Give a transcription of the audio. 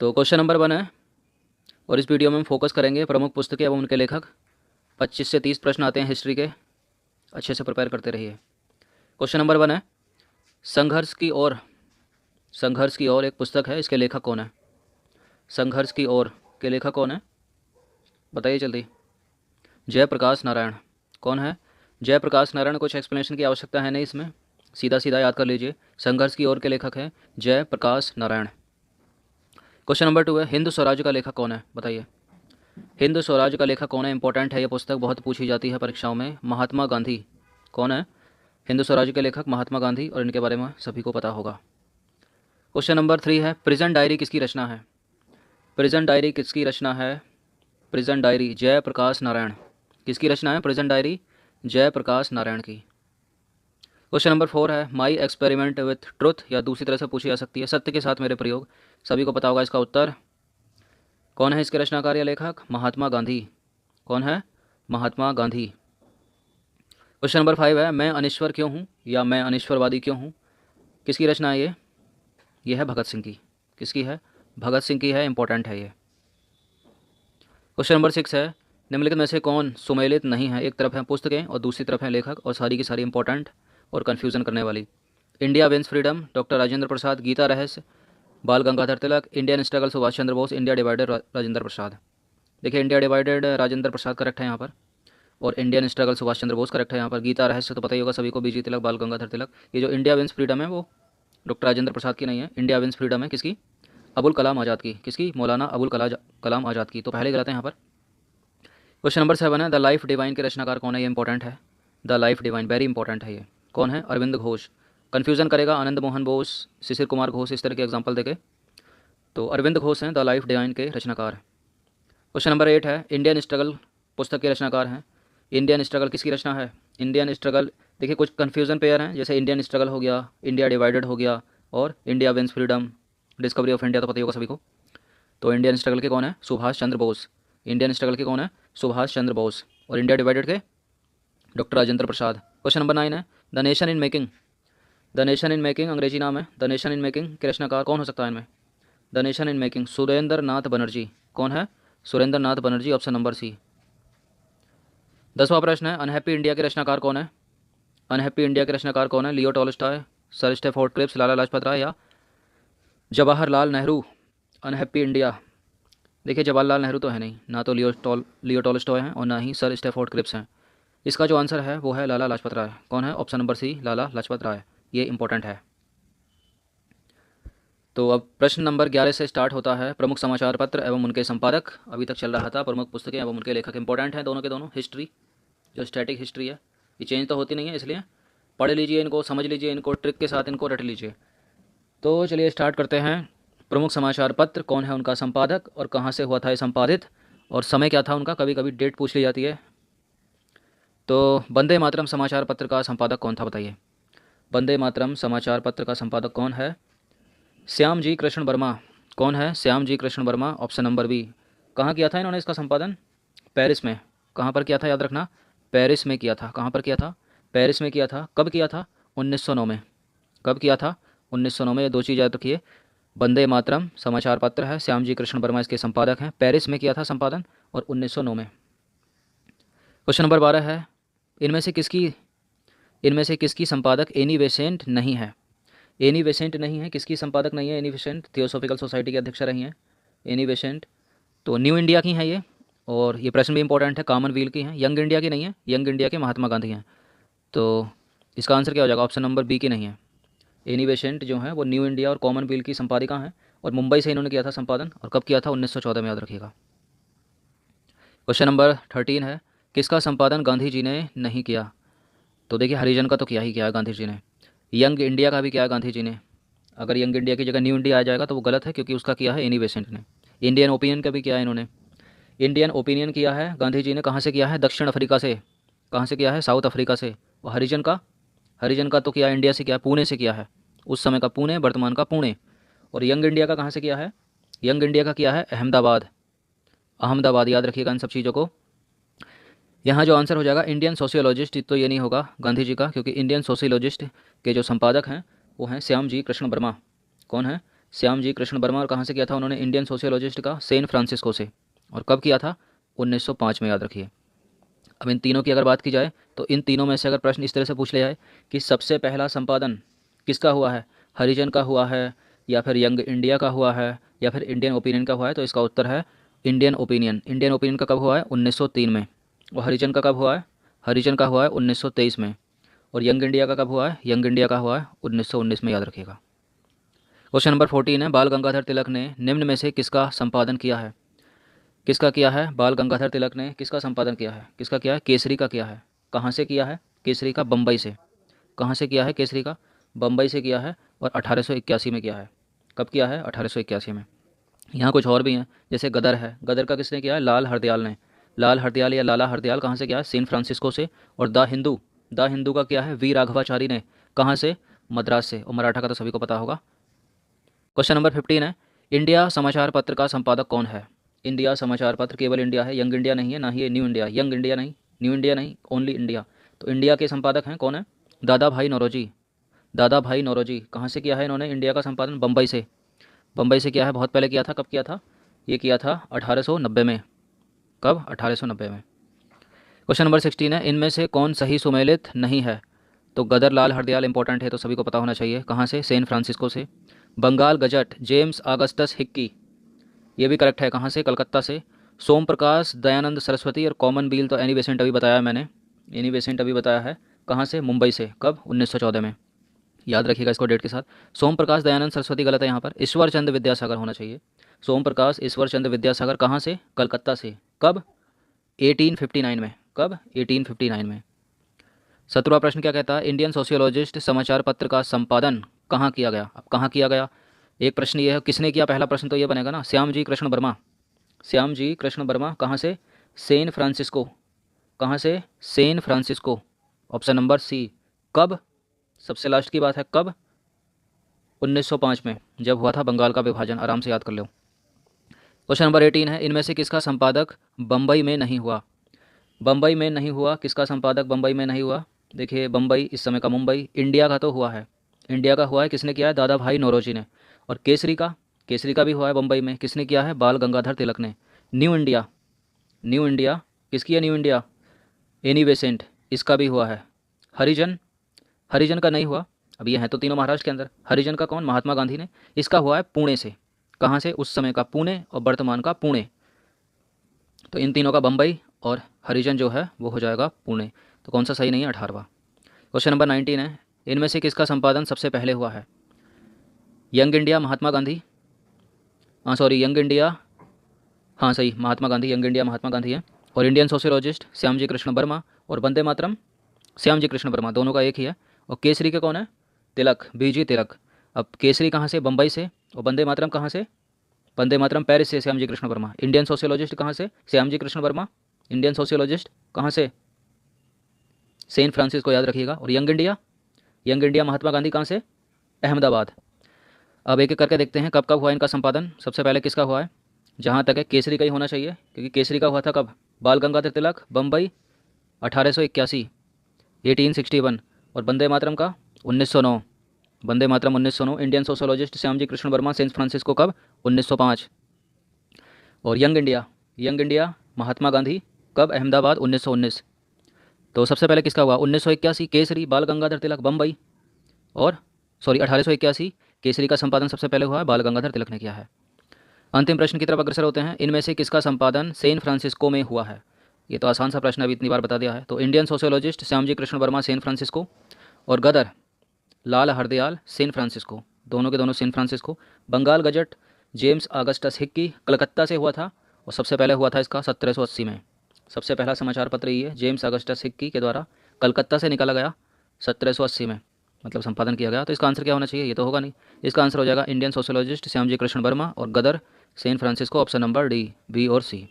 तो question number 1 है और इस वीडियो में हम फोकस करेंगे प्रमुख पुस्तकें एवं उनके लेखक। 25 से 30 प्रश्न आते हैं हिस्ट्री के, अच्छे से प्रिपेयर करते रहिए। क्वेश्चन नंबर 1 है संघर्ष की ओर एक पुस्तक है, इसके लेखक कौन है? संघर्ष की ओर के लेखक कौन है, बताइए जल्दी। जयप्रकाश नारायण। कौन है? जयप्रकाश नारायण। कुछ एक्सप्लेनेशन की आवश्यकता है नहीं इसमें, सीधा सीधा याद कर लीजिए। संघर्ष की ओर के लेखक हैं जयप्रकाश नारायण। क्वेश्चन नंबर 2 है हिंद स्वराज का लेखक कौन है, बताइए। हिंद स्वराज का लेखक कौन है? इंपॉर्टेंट है ये पुस्तक, बहुत पूछी जाती है परीक्षाओं में। महात्मा गांधी। कौन है हिंद स्वराज के लेखक? महात्मा गांधी, और इनके बारे में सभी को पता होगा। क्वेश्चन नंबर 3 है प्रिजन डायरी किसकी रचना है? प्रिजन डायरी किसकी रचना है? Prison diary Jayaprakash Narayan. किसकी रचना है प्रिजन डायरी? जयप्रकाश नारायण की। क्वेश्चन नंबर 4 है माई एक्सपेरिमेंट विथ ट्रुथ, या दूसरी तरह से पूछी जा सकती है सत्य के साथ मेरे प्रयोग। सभी को पता होगा इसका उत्तर। कौन है इसके रचनाकार या लेखक? महात्मा गांधी। कौन है? महात्मा गांधी। क्वेश्चन नंबर 5 है मैं अनिश्वर क्यों हूँ, या मैं अनिश्वरवादी क्यों हूँ। किसकी रचना है ये? यह है भगत सिंह की। किसकी है? भगत सिंह की है, इंपॉर्टेंट है ये। क्वेश्चन नंबर 6 है निम्नलिखित में से कौन सुमेलित नहीं है? एक तरफ है पुस्तकें और दूसरी तरफ है लेखक, और सारी की सारी इंपॉर्टेंट और कन्फ्यूज़न करने वाली। India wins freedom doctor Rajendra Prasad, Gita Rahasya Bal Gangadhar Tilak, Indian struggle Subhash Chandra Bose, India divided Rajendra Prasad. देखिए India divided Rajendra Prasad correct है यहाँ पर, और Indian struggle Subhash Chandra Bose correct है यहाँ पर। गीता रहस्य तो पता ही होगा सभी को, बीजी तिलक बाल गंगाधर तिलक। ये जो इंडिया विंस फ्रीडम है वो डॉक्टर राजेंद्र प्रसाद की नहीं है। इंडिया विंस फ्रीडम है किसकी? अबुल कलाम आज़ाद की। किसकी? मौलाना अबुल कलाम आज़ाद की। तो पहले गलत है यहाँ पर। क्वेश्चन नंबर 7 है द लाइफ डिवाइन के रचनाकार कौन है? ये इंपॉर्टेंट है। The life divine very important है ये। कौन है? अरविंद घोष। कन्फ्यूज़न करेगा आनंद मोहन बोस, शिशिर कुमार घोष, इस तरह के एग्जाम्पल देके। तो अरविंद घोष हैं द लाइफ डिवाइन के रचनाकार। क्वेश्चन नंबर 8 है इंडियन स्ट्रगल पुस्तक के रचनाकार हैं। इंडियन स्ट्रगल किसकी रचना है? इंडियन स्ट्रगल, देखिए कुछ कन्फ्यूज़न पेयर हैं, जैसे इंडियन स्ट्रगल हो गया, इंडिया डिवाइडेड हो गया, और India wins freedom, discovery of India तो पता ही होगा सभी को। तो इंडियन स्ट्रगल के कौन है? सुभाष चंद्र बोस। इंडियन स्ट्रगल के कौन है? सुभाष चंद्र बोस। और इंडिया डिवाइडेड के डॉक्टर राजेंद्र प्रसाद। क्वेश्चन नंबर 9 है the nation in making. The nation in making अंग्रेजी नाम है। द नेशन इन मेकिंग के रचनाकार कौन हो सकता है इनमें? The nation in making Surendra Nath Banerjee. कौन है? Surendra Nath Banerjee, option number C. 10वां प्रश्न है अनहैप्पी इंडिया के रचनाकार कौन है? अनहैप्पी इंडिया के रचनाकार कौन है? Leo Tolstoy, sir Stafford Cripps, Lala Lajpat Rai, या जवाहरलाल नेहरू। अनहैप्पी इंडिया, देखिए जवाहरलाल नेहरू तो है नहीं, ना तो लियो टॉलस्टॉय हैं और ना ही सर स्टैफोर्ड क्रिप्स हैं। इसका जो आंसर है वो है लाला लाजपत राय। कौन है? ऑप्शन नंबर सी, लाला लाजपत राय। ये इंपॉर्टेंट है। तो अब प्रश्न नंबर 11 से स्टार्ट होता है प्रमुख समाचार पत्र एवं उनके संपादक। अभी तक चल रहा था प्रमुख पुस्तकें एवं उनके लेखक। इंपॉर्टेंट हैं दोनों के दोनों। हिस्ट्री जो स्टैटिक हिस्ट्री है ये चेंज तो होती नहीं है, इसलिए पढ़ लीजिए इनको, समझ लीजिए इनको, ट्रिक के साथ इनको रट लीजिए। तो चलिए स्टार्ट करते हैं। प्रमुख समाचार पत्र, कौन है उनका संपादक और कहाँ से हुआ था ये संपादित, और समय क्या था उनका, कभी कभी डेट पूछ ली जाती है। तो वंदे मातरम समाचार पत्र का संपादक कौन था, बताइए। वंदे मातरम समाचार पत्र का संपादक कौन है? श्याम जी कृष्ण वर्मा। कौन है? Shyam ji Krishna Varma, option number B. कहाँ किया था इन्होंने इसका संपादन? पेरिस में। कहाँ पर किया था, याद रखना, पेरिस में किया था। कहाँ पर किया था? पेरिस में किया था। कब किया था? 1909 में। कब किया था? 1909 में। ये दो चीज़ याद रखिए। वंदे मातरम समाचार पत्र है, श्याम जी कृष्ण वर्मा इसके संपादक हैं, पेरिस में किया था संपादन, और 1909 में। क्वेश्चन नंबर 12 है इनमें से किसकी संपादक एनी बेसेंट नहीं है? एनी बेसेंट नहीं है, किसकी संपादक नहीं है? एनी बेसेंट थियोसॉफिकल सोसाइटी की अध्यक्ष रही हैं एनी बेसेंट। तो न्यू इंडिया की हैं ये, और ये प्रश्न भी इंपॉर्टेंट है, कॉमनवेल्थ की हैं। यंग इंडिया की नहीं है, यंग इंडिया के महात्मा गांधी हैं। तो इसका आंसर क्या हो जाएगा? ऑप्शन नंबर बी की नहीं है। एनी बेसेंट जो है वो न्यू इंडिया और कॉमनवेल्थ की संपादिका हैं, और मुंबई से इन्होंने किया था संपादन। और कब किया था? 1914 में, याद रखिएगा। क्वेश्चन नंबर 13 है किसका संपादन गांधी जी ने नहीं किया? तो देखिए हरिजन का तो किया ही किया है गांधी जी ने। यंग इंडिया का भी किया है गांधी जी ने। अगर यंग इंडिया की जगह न्यू इंडिया आ जाएगा तो वो गलत है, क्योंकि उसका किया है एनी बेसेंट ने। इंडियन ओपिनियन का भी किया है इन्होंने। इंडियन ओपिनियन किया है गांधी जी ने। कहाँ से किया है? दक्षिण अफ्रीका से। कहाँ से किया है? साउथ अफ्रीका से। और हरिजन का तो किया इंडिया से, किया पुणे से किया है। उस समय का पुणे, वर्तमान का पुणे। और यंग इंडिया का कहाँ से किया है? यंग इंडिया का किया है अहमदाबाद। अहमदाबाद, याद रखिएगा इन सब चीज़ों को। यहाँ जो आंसर हो जाएगा इंडियन सोशियोलॉजिस्ट, तो ये नहीं होगा गांधी जी का, क्योंकि इंडियन सोशियोलॉजिस्ट के जो संपादक हैं वो हैं श्याम जी कृष्ण वर्मा। कौन है? श्याम जी कृष्ण वर्मा। और कहाँ से किया था उन्होंने? इंडियन सोशियोलॉजिस्ट का सैन फ्रांसिस्को से। और कब किया था? 1905 में, याद रखिए। अब इन तीनों की अगर बात की जाए तो इन तीनों में से अगर प्रश्न इस तरह से पूछ लिया जाए कि सबसे पहला संपादन किसका हुआ है, हरिजन का हुआ है या फिर यंग इंडिया का हुआ है या फिर इंडियन ओपिनियन का हुआ है, तो इसका उत्तर है इंडियन ओपिनियन। इंडियन ओपिनियन का कब हुआ है? 1903 में। और हरिजन का कब हुआ है? हरिजन का हुआ है 1923 में। और यंग इंडिया का कब हुआ है? यंग इंडिया का हुआ है 1919 में, याद रखिएगा। क्वेश्चन नंबर 14 है, बाल गंगाधर तिलक ने निम्न में से किसका संपादन किया है? किसका किया है? बाल गंगाधर तिलक ने किसका संपादन किया है? किसका किया है? केसरी का किया है। कहाँ से किया है? केसरी का बम्बई से। कहाँ से किया है केसरी का? बम्बई से किया है। और 1881 में किया है। कब किया है? 1881 में। यहाँ कुछ और भी हैं, जैसे गदर है। गदर का किसने किया है? लाल हरदयाल ने। लाल हरदयाल या लाला हरदयाल कहाँ से किया है? सैन फ्रांसिस्को से। और द हिंदू का किया है वी राघवाचारी ने। कहाँ से? मद्रास से। और मराठा का तो सभी को पता होगा। क्वेश्चन नंबर 15 है, इंडिया समाचार पत्र का संपादक कौन है? इंडिया समाचार पत्र केवल इंडिया है, यंग इंडिया नहीं है, ना ही न्यू इंडिया। यंग इंडिया नहीं, न्यू इंडिया नहीं, ओनली इंडिया। तो इंडिया के संपादक हैं कौन है? दादा भाई नौरोजी। दादा भाई नौरोजी। कहाँ से किया है इन्होंने इंडिया का संपादन? बम्बई से। बम्बई से किया है, बहुत पहले किया था। कब किया था? ये किया था 1890 में। कब? 1890 में। क्वेश्चन नंबर 16 है, इनमें से कौन सही सुमेलित नहीं है? तो गदर लाल हरदयाल इंपॉर्टेंट है, तो सभी को पता होना चाहिए। कहाँ से? सैन फ्रांसिस्को से। Bengal gazette James Augustus Hicky, ये भी करेक्ट है। कहाँ से? कलकत्ता से। सोम प्रकाश दयानंद सरस्वती और कॉमन बील तो एनी बेसेंट अभी बताया मैंने। एनी बेसेंट अभी बताया है। कहाँ से? मुंबई से। कब? 1914 में। याद रखिएगा इसको डेट के साथ। सोम प्रकाश दयानंद सरस्वती गलत है यहाँ पर, ईश्वर चंद्र विद्यासागर होना चाहिए। सोम प्रकाश ईश्वर चंद्र विद्यासागर कहाँ से? कलकत्ता से। कब? 1859 में। कब? 1859 में। 17वां प्रश्न क्या कहता है, इंडियन सोशियोलॉजिस्ट समाचार पत्र का संपादन कहाँ किया गया? अब कहाँ किया गया, एक प्रश्न ये है किसने किया, पहला प्रश्न तो ये बनेगा ना, श्याम जी कृष्ण वर्मा। श्याम जी कृष्ण वर्मा कहाँ से? San Francisco. कहाँ से? San Francisco. Option number C. कब? सबसे लास्ट की बात है, कब? 1905 में, जब हुआ था बंगाल का विभाजन। आराम से याद कर लो। क्वेश्चन नंबर 18 है, इनमें से किसका संपादक बम्बई में नहीं हुआ? बम्बई में नहीं हुआ, किसका संपादक बम्बई में नहीं हुआ? देखिए बम्बई इस समय का मुंबई। इंडिया का तो हुआ है, इंडिया का हुआ है, किसने किया है? दादा भाई नौरोजी ने। और केसरी का भी हुआ है बम्बई में, किसने किया है? बाल गंगाधर तिलक ने। न्यू इंडिया, न्यू इंडिया किसकी है? न्यू इंडिया एनी बेसेंट, इसका भी हुआ है। हरिजन, हरिजन का नहीं हुआ। अब ये हैं तो तीनों महाराष्ट्र के अंदर। हरिजन का कौन? महात्मा गांधी ने। इसका हुआ है पुणे से। कहाँ से? उस समय का पुणे और वर्तमान का पुणे। तो इन तीनों का बम्बई और हरिजन जो है वो हो जाएगा पुणे। तो कौन सा सही नहीं है? 18वां। क्वेश्चन नंबर 19 है, इनमें से किसका संपादन सबसे पहले हुआ है? यंग इंडिया महात्मा गांधी, हाँ सॉरी यंग इंडिया, हाँ सही महात्मा गांधी, यंग इंडिया महात्मा गांधी है। और इंडियन सोशियोलॉजिस्ट श्याम जी कृष्ण वर्मा। और वंदे मातरम श्याम जी कृष्ण वर्मा, दोनों का एक ही है। और केसरी के कौन है? तिलक, बीजी तिलक। अब केसरी कहाँ से? बम्बई से। और वंदे मातरम कहाँ से? वंदे मातरम पेरिस से, श्याम जी कृष्ण वर्मा। इंडियन सोशियोलॉजिस्ट कहाँ से? श्याम जी कृष्ण वर्मा। इंडियन सोशियोलॉजिस्ट कहाँ से? सैन फ्रांसिस्को, याद रखिएगा। और यंग इंडिया महात्मा गांधी कहाँ से? अहमदाबाद। अब एक एक करके देखते हैं कब कब हुआ इनका संपादन। सबसे पहले किसका हुआ है? जहाँ तक है केसरी का ही होना चाहिए, क्योंकि केसरी का हुआ था कब? बाल गंगाधर तिलक बम्बई 1881, 1861। और वंदे मातरम का 1909, Vande Mataram 1909। Indian sociologist Shyam ji Krishna Varma San Francisco कब? 1905। और यंग इंडिया महात्मा गांधी कब? अहमदाबाद 1919। तो सबसे पहले किसका हुआ? 1981 केसरी बाल गंगाधर तिलक बम्बई। और सॉरी 1881 केसरी का संपादन सबसे पहले हुआ है, बाल गंगाधर तिलक ने किया है। अंतिम प्रश्न की तरफ अग्रसर होते हैं, इनमें से किसका संपादन सैन फ्रांसिस्को में हुआ है? ये तो आसान सा प्रश्न अभी इतनी बार बता दिया है। तो Indian sociologist Shyam ji Krishna Varma San Francisco. और गदर लाल हरदयाल सैन फ्रांसिस्को, दोनों के दोनों San Francisco. Bengal gazette James Augustus Hicky, Calcutta से हुआ था। और सबसे पहले हुआ था इसका 1780 में। सबसे पहला समाचार पत्र ये है, जेम्स ऑगस्टस हिक्की के द्वारा कलकत्ता से निकाला गया 1780 में, मतलब संपादन किया गया। तो इसका आंसर क्या होना चाहिए? ये तो होगा नहीं। इसका आंसर हो जाएगा इंडियन सोशियोलॉजिस्ट श्याम जी कृष्ण वर्मा और Ghadar San Francisco, option number D, B और सी।